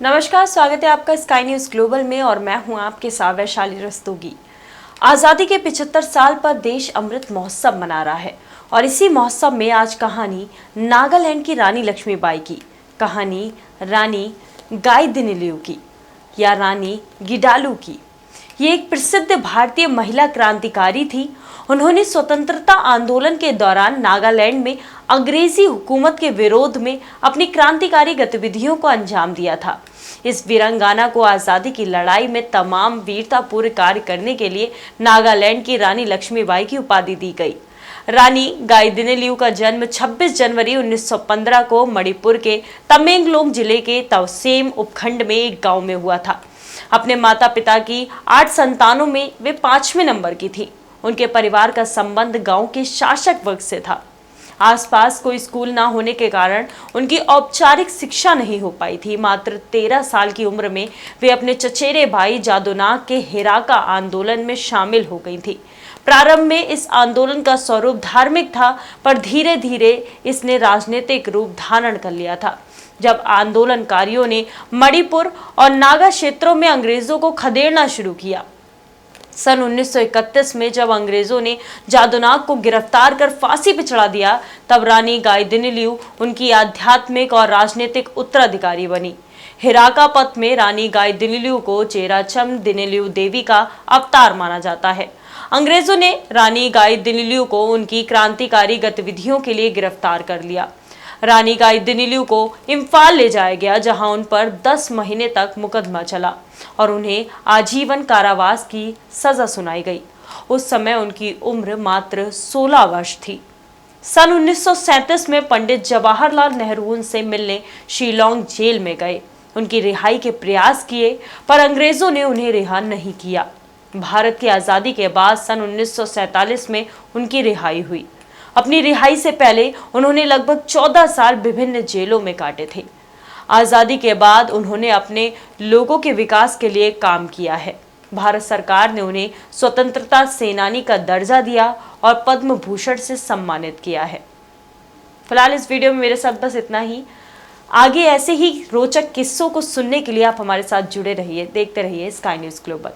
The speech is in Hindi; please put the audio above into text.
नमस्कार, स्वागत है आपका स्काई न्यूज ग्लोबल में और मैं हूं आपके साथ वैशाली रस्तोगी। आज़ादी के 75 साल पर देश अमृत महोत्सव मना रहा है और इसी महोत्सव में आज कहानी नागालैंड की रानी लक्ष्मीबाई की, कहानी रानी गाइदिन्ल्यू की या रानी गिडालू की। ये एक प्रसिद्ध भारतीय महिला क्रांतिकारी थी। उन्होंने स्वतंत्रता आंदोलन के दौरान नागालैंड में अंग्रेजी हुकूमत के विरोध में अपनी क्रांतिकारी गतिविधियों को अंजाम दिया था। इस वीरांगना को आज़ादी की लड़ाई में तमाम वीरतापूर्ण कार्य करने के लिए नागालैंड की रानी लक्ष्मीबाई की उपाधि दी गई। रानी गाइदिन्ल्यू का जन्म 26 जनवरी 1915 को मणिपुर के तमेंगलोंग जिले के तवसेम उपखंड में एक गांव में हुआ था। अपने माता पिता की 8 संतानों में वे 5वें नंबर की थी। उनके परिवार का संबंध गांव के शासक वर्ग से था। आसपास कोई स्कूल ना होने के कारण उनकी औपचारिक शिक्षा नहीं हो पाई थी। मात्र 13 साल की उम्र में वे अपने चचेरे भाई जादोनाग के हिराका आंदोलन में शामिल हो गई थी। प्रारंभ में इस आंदोलन का स्वरूप धार्मिक था, पर धीरे धीरे इसने राजनीतिक रूप धारण कर लिया था। जब आंदोलनकारियों ने मणिपुर और नागा क्षेत्रों में अंग्रेजों को खदेड़ना शुरू किया। सन 1931 में जब अंग्रेजों ने जादोनाग को गिरफ्तार कर फांसी पर चढ़ा दिया, तब रानी गाइदिन्ल्यू उनकी आध्यात्मिक और राजनीतिक उत्तराधिकारी बनी। हिराका पथ में रानी गाइदिन्ल्यू को चेराचम दिन्ल्यू देवी का अवतार माना जाता है। अंग्रेजों ने रानी गाइदिन्ल्यू को उनकी क्रांतिकारी गतिविधियों के लिए गिरफ्तार कर लिया। रानी गाइदिन्ल्यू को इम्फाल ले जाया गया, जहां उन पर 10 महीने तक मुकदमा चला और उन्हें आजीवन कारावास की सजा सुनाई गई। उस समय उनकी उम्र मात्र 16 वर्ष थी। सन 1937 में पंडित जवाहरलाल नेहरू उनसे मिलने शिलोंग जेल में गए। उनकी रिहाई के प्रयास किए, पर अंग्रेजों ने उन्हें रिहा नहीं किया। भारत की आज़ादी के बाद सन 1947 में उनकी रिहाई हुई। अपनी रिहाई से पहले उन्होंने लगभग 14 साल विभिन्न जेलों में काटे थे। आज़ादी के बाद उन्होंने अपने लोगों के विकास के लिए काम किया है। भारत सरकार ने उन्हें स्वतंत्रता सेनानी का दर्जा दिया और पद्म भूषण से सम्मानित किया है। फिलहाल इस वीडियो में मेरे साथ बस इतना ही। आगे ऐसे ही रोचक किस्सों को सुनने के लिए आप हमारे साथ जुड़े रहिए, देखते रहिए स्काई न्यूज़ ग्लोबल।